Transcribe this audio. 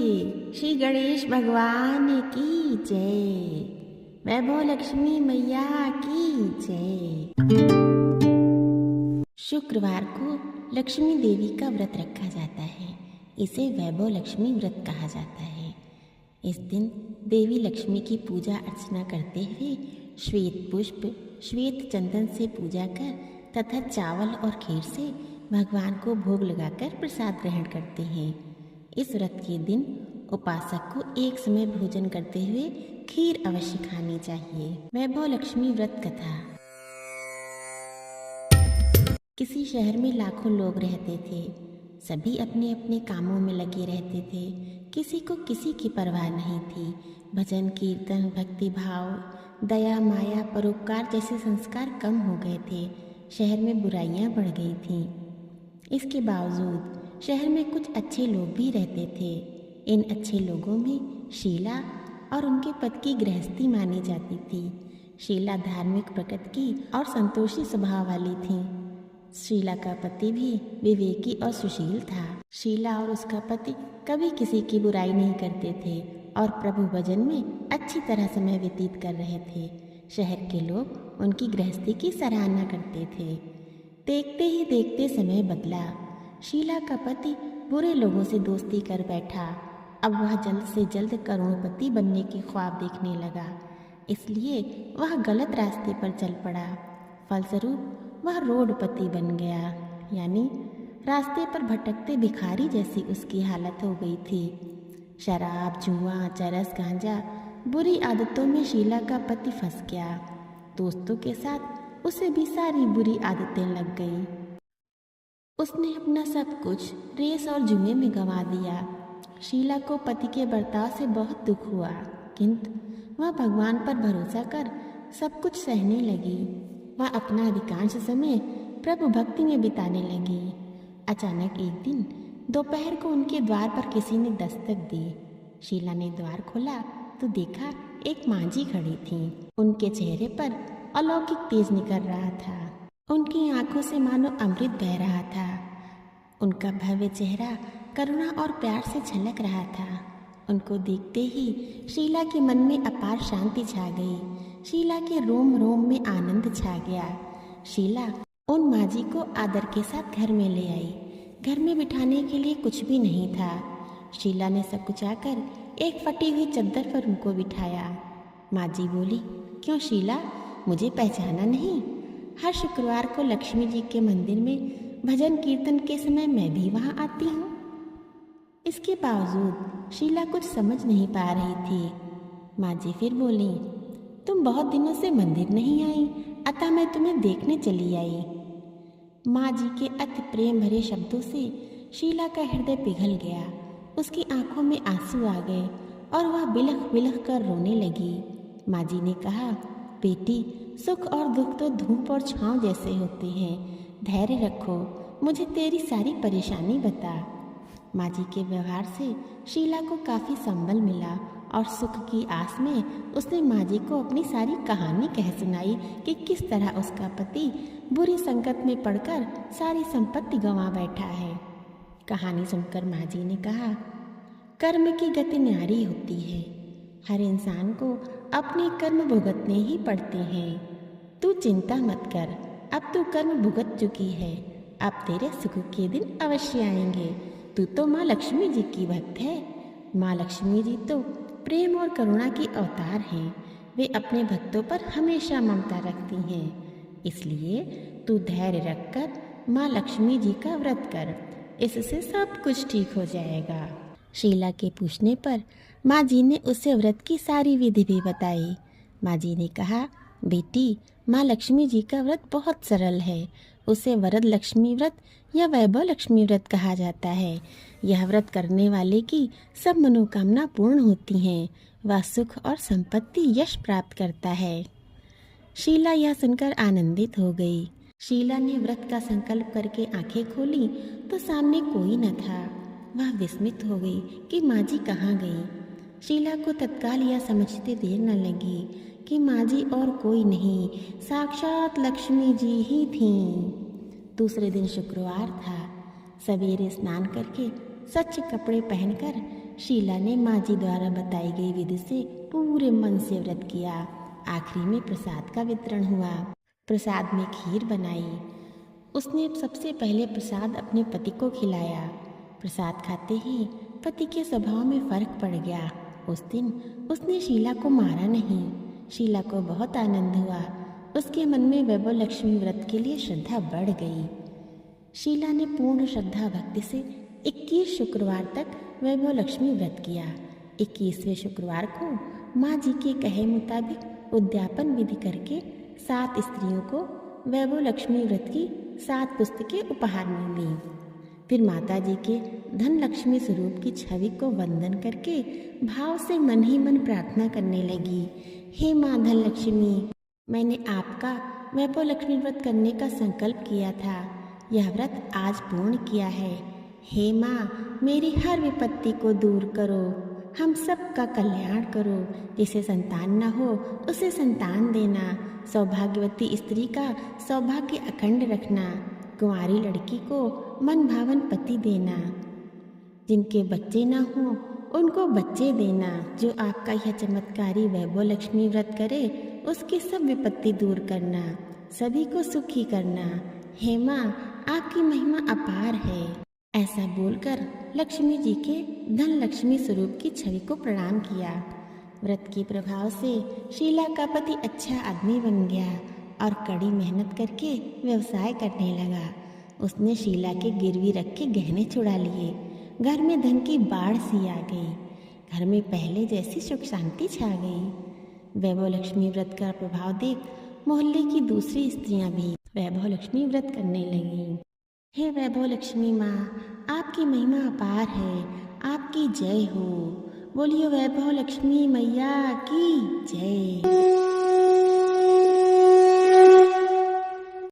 श्री गणेश भगवान की जय। वैभव लक्ष्मी मैया की जय। शुक्रवार को लक्ष्मी देवी का व्रत रखा जाता है। इसे वैभव लक्ष्मी व्रत कहा जाता है। इस दिन देवी लक्ष्मी की पूजा अर्चना करते हुए श्वेत पुष्प, श्वेत चंदन से पूजा कर तथा चावल और खीर से भगवान को भोग लगाकर प्रसाद ग्रहण करते हैं। इस व्रत के दिन उपासक को एक समय भोजन करते हुए खीर अवश्य खानी चाहिए। वैभव लक्ष्मी व्रत कथा। किसी शहर में लाखों लोग रहते थे। सभी अपने अपने कामों में लगे रहते थे। किसी को किसी की परवाह नहीं थी। भजन, कीर्तन, भक्ति भाव, दया, माया, परोपकार जैसे संस्कार कम हो गए थे। शहर में बुराइयां बढ़ गई थीं। इसके बावजूद शहर में कुछ अच्छे लोग भी रहते थे। इन अच्छे लोगों में शीला और उनके पति की गृहस्थी मानी जाती थी। शीला धार्मिक प्रकृति की और संतोषी स्वभाव वाली थी। शीला का पति भी विवेकी और सुशील था। शीला और उसका पति कभी किसी की बुराई नहीं करते थे और प्रभु भजन में अच्छी तरह समय व्यतीत कर रहे थे। शहर के लोग उनकी गृहस्थी की सराहना करते थे। देखते ही देखते समय बदला। शीला का पति बुरे लोगों से दोस्ती कर बैठा। अब वह जल्द से जल्द करोड़पति बनने के ख्वाब देखने लगा। इसलिए वह गलत रास्ते पर चल पड़ा। फलस्वरूप वह रोडपति बन गया, यानी रास्ते पर भटकते भिखारी जैसी उसकी हालत हो गई थी। शराब, जुआ, चरस, गांजा, बुरी आदतों में शीला का पति फंस गया। दोस्तों के साथ उसे भी सारी बुरी आदतें लग गईं। उसने अपना सब कुछ रेस और जुए में गंवा दिया। शीला को पति के बर्ताव से बहुत दुख हुआ, किंतु वह भगवान पर भरोसा कर सब कुछ सहने लगी। वह अपना अधिकांश समय प्रभु भक्ति में बिताने लगी। अचानक एक दिन दोपहर को उनके द्वार पर किसी ने दस्तक दी। शीला ने द्वार खोला तो देखा एक मांझी खड़ी थी। उनके चेहरे पर अलौकिक तेज निकल रहा था। उनकी आंखों से मानो अमृत बह रहा था। उनका भव्य चेहरा करुणा और प्यार से झलक रहा था। उनको देखते ही शीला के मन में अपार शांति छा गई। शीला के रोम रोम में आनंद छा गया। शीला उन मांझी को आदर के साथ घर में ले आई। घर में बिठाने के लिए कुछ भी नहीं था। शीला ने सब कुछ आकर एक फटी हुई चद्दर पर उनको बिठाया। मांझी बोली, क्यों शीला, मुझे पहचाना नहीं? हर शुक्रवार को लक्ष्मी जी के मंदिर में भजन कीर्तन के समय मैं भी वहाँ आती हूँ। इसके बावजूद शीला कुछ समझ नहीं पा रही थी। मांझी फिर बोली, तुम बहुत दिनों से मंदिर नहीं आई, अतः मैं तुम्हें देखने चली आई। माँ जी के अति प्रेम भरे शब्दों से शीला का हृदय पिघल गया। उसकी आंखों में आंसू आ गए और वह बिलख बिलख कर रोने लगी। माँ जी ने कहा, बेटी, सुख और दुख तो धूप और छांव जैसे होते हैं। धैर्य रखो, मुझे तेरी सारी परेशानी बता। माँ जी के व्यवहार से शीला को काफ़ी संबल मिला और सुख की आस में उसने माँ जी को अपनी सारी कहानी कह सुनाई कि किस तरह उसका पति बुरी संकट में पड़कर सारी संपत्ति गंवा बैठा है। कहानी सुनकर माँ जी ने कहा, कर्म की गति न्यारी होती है। हर इंसान को अपने कर्म भुगतने ही पड़ते हैं। तू चिंता मत कर, अब तू कर्म भुगत चुकी है। अब तेरे सुख के दिन अवश्य आएंगे। तू तो माँ लक्ष्मी जी की भक्त है। माँ लक्ष्मी जी तो प्रेम और करुणा की अवतार हैं। वे अपने भक्तों पर हमेशा ममता रखती हैं। इसलिए तू धैर्य रखकर माँ लक्ष्मी जी का व्रत कर, इससे सब कुछ ठीक हो जाएगा। शीला के पूछने पर माँ जी ने उसे व्रत की सारी विधि भी बताई। माँ जी ने कहा, बेटी, माँ लक्ष्मी जी का व्रत बहुत सरल है। उसे वरद लक्ष्मी व्रत या वैभव लक्ष्मी व्रत कहा जाता है। यह व्रत करने वाले की सब मनोकामना पूर्ण होती हैं। वह सुख और संपत्ति यश प्राप्त करता है। शीला यह सुनकर आनंदित हो गई। शीला ने व्रत का संकल्प करके आंखें खोली तो सामने कोई न था। वह विस्मित हो गई कि माँ जी कहाँ गई। शीला को तत्काल यह समझते देर न लगी कि माँ जी और कोई नहीं, साक्षात लक्ष्मी जी ही थीं। दूसरे दिन शुक्रवार था। सवेरे स्नान करके स्वच्छ कपड़े पहनकर शीला ने माँ जी द्वारा बताई गई विधि से पूरे मन से व्रत किया। आखिरी में प्रसाद का वितरण हुआ। प्रसाद में खीर बनाई। उसने सबसे पहले प्रसाद अपने पति को खिलाया। प्रसाद खाते ही पति के स्वभाव में फर्क पड़ गया। उस दिन उसने शीला को मारा नहीं। शीला को बहुत आनंद हुआ। उसके मन में वैभव लक्ष्मी व्रत के लिए श्रद्धा बढ़ गई। शीला ने पूर्ण श्रद्धा भक्ति से 21 शुक्रवार तक वैभव लक्ष्मी व्रत किया। 21वें शुक्रवार को माँ जी के कहे मुताबिक उद्यापन विधि करके 7 स्त्रियों को वैभव लक्ष्मी व्रत की 7 पुस्तकें उपहार में दी। फिर माता जी के धन लक्ष्मी स्वरूप की छवि को वंदन करके भाव से मन ही मन प्रार्थना करने लगी। हे माँ धन लक्ष्मी, मैंने आपका वैभव लक्ष्मी व्रत करने का संकल्प किया था। यह व्रत आज पूर्ण किया है। हे माँ, मेरी हर विपत्ति को दूर करो, हम सब का कल्याण करो। जिसे संतान न हो उसे संतान देना, सौभाग्यवती स्त्री का सौभाग्य अखंड रखना, कुंवारी लड़की को मन भावन पति देना, जिनके बच्चे न हों उनको बच्चे देना। जो आपका यह चमत्कारी वैभव लक्ष्मी व्रत करे उसकी सब विपत्ति दूर करना, सभी को सुखी करना। हे माँ, आपकी महिमा अपार है। ऐसा बोलकर लक्ष्मी जी के धन लक्ष्मी स्वरूप की छवि को प्रणाम किया। व्रत के प्रभाव से शीला का पति अच्छा आदमी बन गया और कड़ी मेहनत करके व्यवसाय करने लगा। उसने शीला के गिरवी रख के गहने छुड़ा लिए। घर में धन की बाढ़ सी आ गई। घर में पहले जैसी सुख शांति छा गई। वैभव लक्ष्मी व्रत का प्रभाव देख मोहल्ले की दूसरी स्त्रियां भी वैभव लक्ष्मी व्रत करने लगीं। हे वैभव लक्ष्मी माँ, आपकी महिमा अपार है, आपकी जय हो। बोलिए वैभव लक्ष्मी मैया की जय।